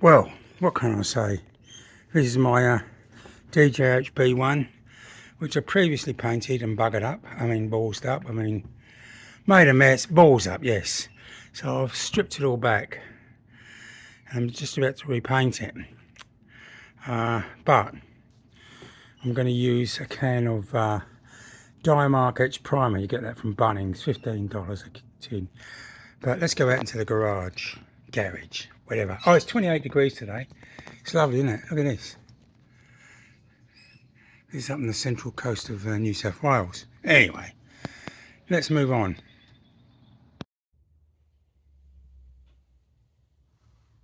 Well, what can I say? This is my DJH B1, which I previously painted and buggered up. Ballsed up. Made a mess. Balls up, yes. So I've stripped it all back. I'm just about to repaint it. But I'm going to use a can of Dimark Etch primer. You get that from Bunnings, $15 a tin. But let's go out into the garage, whatever. Oh, it's 28 degrees today. It's lovely, isn't it? Look at this. This is up on the central coast of New South Wales. Anyway, let's move on.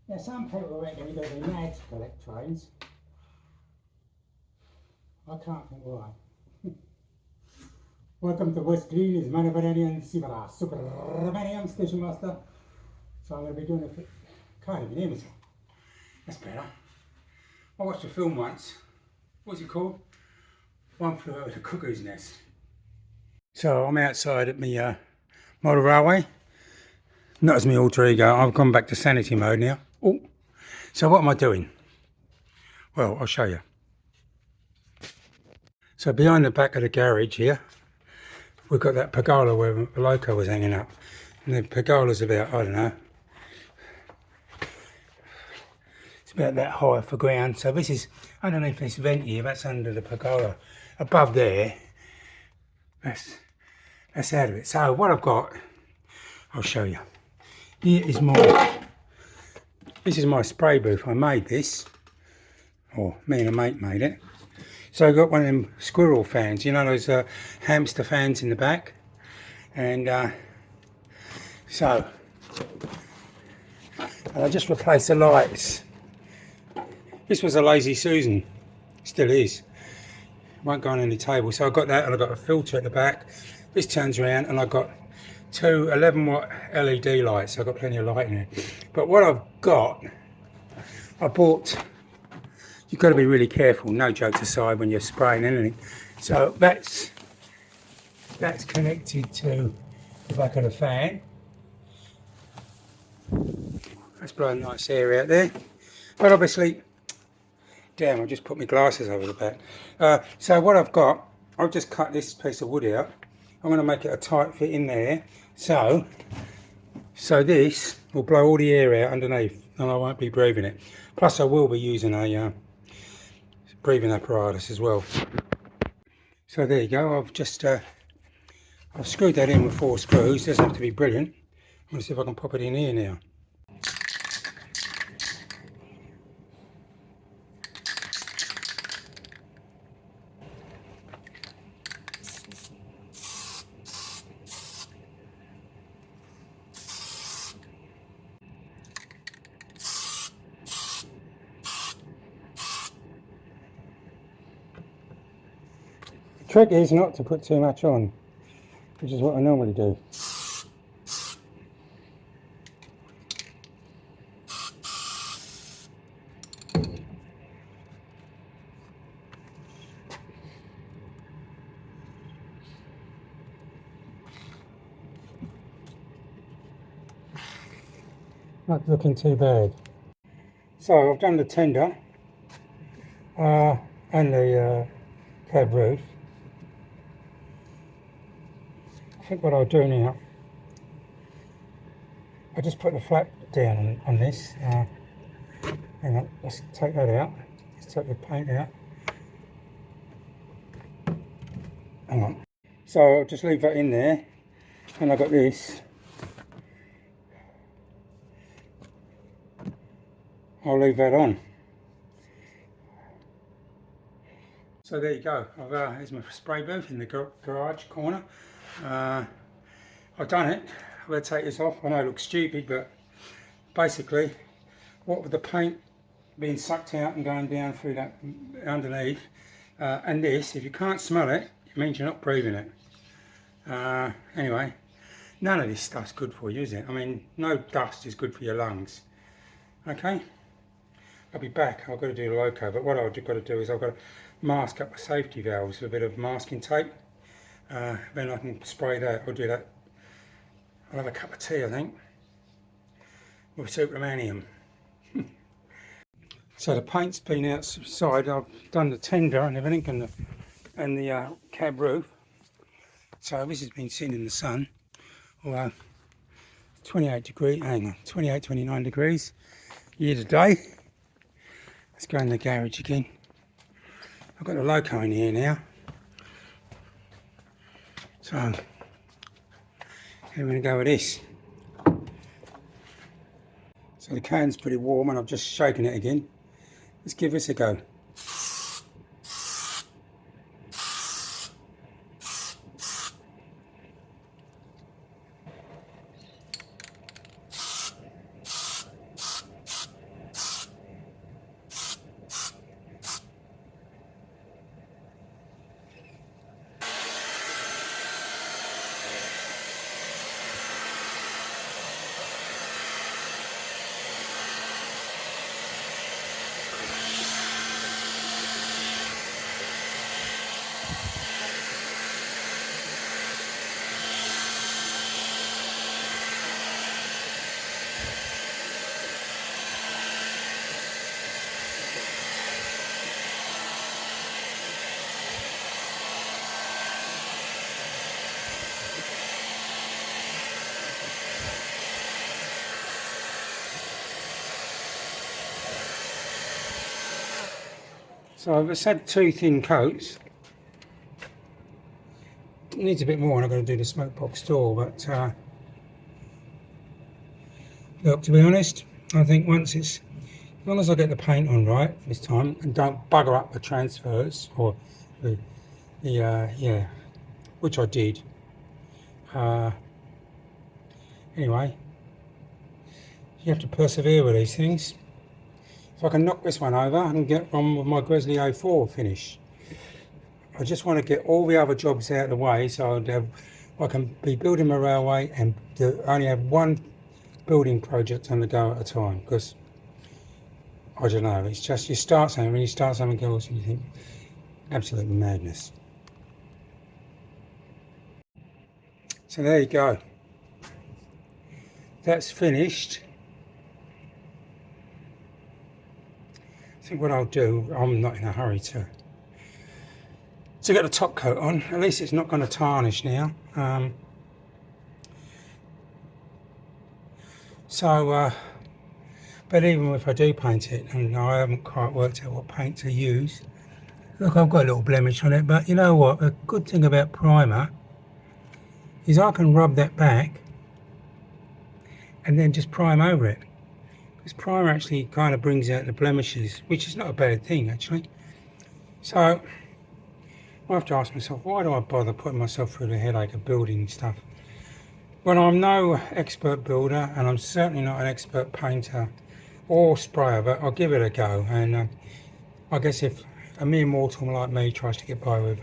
Now, some people reckon you've got to be mad to collect trains. I can't think why. Welcome to West Green, is Manavarian Sivara, Supermanium Station Master. So I'm going to be doing a kind of an image. That's better. I watched a film once. What's it called? One Flew Over the Cuckoo's Nest. So I'm outside at my model railway. Not as my alter ego. I've gone back to sanity mode now. Oh, so what am I doing? Well, I'll show you. So behind the back of the garage here, we've got that pergola where the loco was hanging up. And the pergola's about, I don't know, it's about that high off the ground. So this is underneath this vent here, that's under the pergola. Above there, that's out of it. So what I've got, I'll show you. Here is this is my spray booth. I made this, or me and a mate made it. So I got one of them squirrel fans, you know, those hamster fans in the back. And so I just replaced the lights. This was a Lazy Susan, still is. Won't go on any table. So I got that, and I got a filter at the back. This turns around, and I got two 11-watt LED lights. I've got plenty of light in it. But what I've got, I bought. You've got to be really careful. No jokes aside when you're spraying anything. So that's connected to the back of the fan. That's blowing nice air out there. But obviously, damn, I just put my glasses over the back. So what I've got, I've just cut this piece of wood out. I'm going to make it a tight fit in there. So this will blow all the air out underneath, and I won't be breathing it. Plus I will be using a breathing apparatus as well. So there you go. I've screwed that in with 4 screws. Doesn't have to be brilliant. I'm going to see if I can pop it in here now. The trick is not to put too much on, which is what I normally do. Not looking too bad. So I've done the tender and the cab roof. I think what I'll do now, I just put the flap down on this. Hang on, let's take that out. Let's take the paint out. Hang on. So I'll just leave that in there, and I've got this. I'll leave that on. So there you go. Here's my spray booth in the garage corner. I've done it. I'm going to take this off. I know it looks stupid, but basically, what with the paint being sucked out and going down through that underneath, and this, if you can't smell it, it means you're not breathing it. Anyway, none of this stuff's good for you, is it? No dust is good for your lungs. Okay, I'll be back. I've got to do the loco, but what I've got to do is I've got to mask up the safety valves with a bit of masking tape. Then I can spray that. I'll do that. I'll have a cup of tea, I think, with supermanium. So the paint's been outside. I've done the tender and everything, and the cab roof. So this has been sitting in the sun. Although 28 degrees, hang on, 28, 29 degrees year to day. Let's go in the garage again. I've got the loco in here now. So I'm going to go with this. So the can's pretty warm and I've just shaken it again. Let's give this a go. So I've just had 2 thin coats. It needs a bit more and I'm going to do the smoke box door, but look, to be honest, I think once it's, as long as I get the paint on right this time and don't bugger up the transfers or yeah, which I did. Anyway, you have to persevere with these things. If I can knock this one over, I can get on with my Grizzly A4 finish. I just want to get all the other jobs out of the way so I can be building my railway and only have one building project on the go at a time, because I don't know, it's just you start something, when you start something else and you think absolute madness. So there you go, that's finished. I think what I'll do, I'm not in a hurry to get the top coat on. At least it's not going to tarnish now. But even if I do paint it, and I haven't quite worked out what paint to use. Look, I've got a little blemish on it, but you know what? A good thing about primer is I can rub that back and then just prime over it. This primer actually kind of brings out the blemishes, which is not a bad thing actually. So I have to ask myself, why do I bother putting myself through the headache of building stuff when I'm no expert builder, and I'm certainly not an expert painter or sprayer, but I'll give it a go. And I guess if a mere mortal like me tries to get by with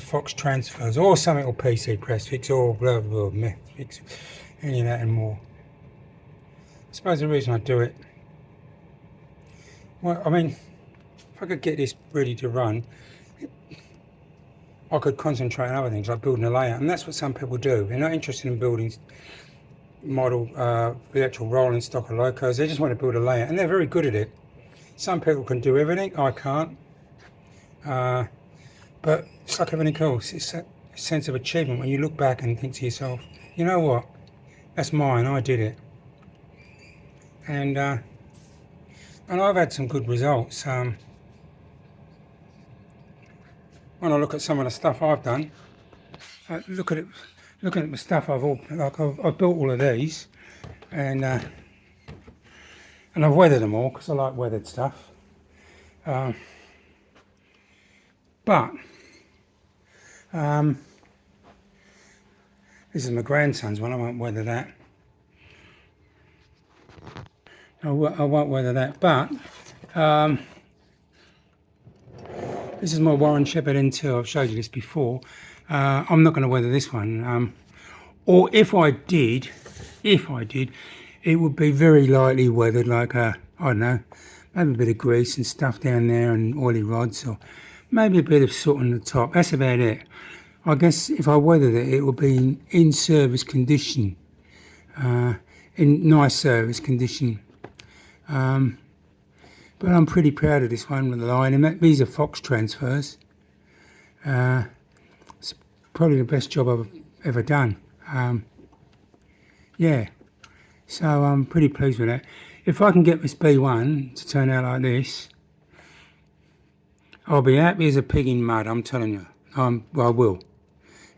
Fox transfers or something, or PC press fix or blah blah blah, fix any of that and more. I suppose the reason I do it, well, I mean, if I could get this ready to run, I could concentrate on other things like building a layout, and that's what some people do. They're not interested in building the actual rolling stock of locos. They just want to build a layout, and they're very good at it. Some people can do everything, I can't. But it's like everything else. It's that sense of achievement when you look back and think to yourself, you know what, that's mine, I did it. And I've had some good results. When I look at some of the stuff I've done, looking at the stuff I've built all of these, and I've weathered them all because I like weathered stuff. But this is my grandson's one. I won't weather that. I won't weather that, but this is my Warren Shepherd N2. I've showed you this before. I'm not going to weather this one. Or if I did, it would be very lightly weathered, like I don't know, maybe a bit of grease and stuff down there and oily rods, or maybe a bit of soot on the top. That's about it. I guess if I weathered it, it would be in service condition, in nice service condition. But I'm pretty proud of this one with the line in it. These are Fox transfers. It's probably the best job I've ever done. Yeah, so I'm pretty pleased with that. If I can get this B1 to turn out like this, I'll be happy as a pig in mud, I'm telling you. Well, I will.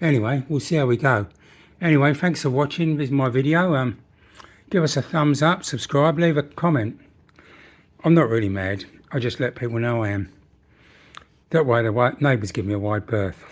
Anyway, we'll see how we go. Anyway, thanks for watching. This is my video. Give us a thumbs up, subscribe, leave a comment. I'm not really mad. I just let people know I am. That way the neighbours give me a wide berth.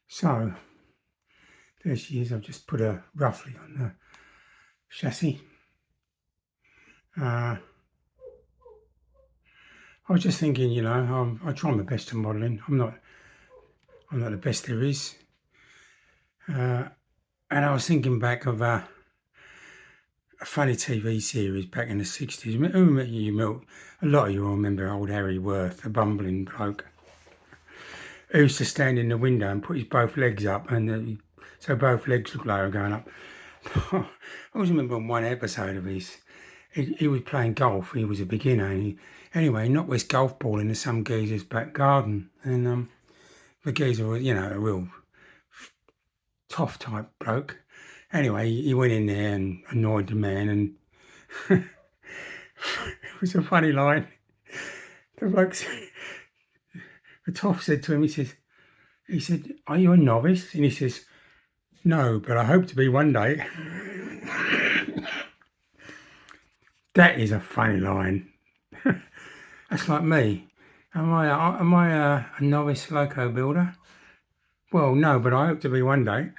So, there she is. I've just put her roughly on the chassis. I was just thinking, you know, I try my best to modelling. I'm not the best there is. And I was thinking back of a funny TV series back in the 60s. A lot of you will remember old Harry Worth, a bumbling bloke, who used to stand in the window and put his both legs up, and so both legs looked like they were going up. I always remember on one episode of his, he was playing golf. He was a beginner. And he knocked this golf ball into some geezer's back garden. And the geezer was, you know, a real tough type bloke. Anyway, he went in there and annoyed the man. And it was a funny line. The bloke, the toff said to him, he said, "Are you a novice?" And he says, "No, but I hope to be one day." That is a funny line. That's like me. Am I a novice loco builder? Well, no, but I hope to be one day.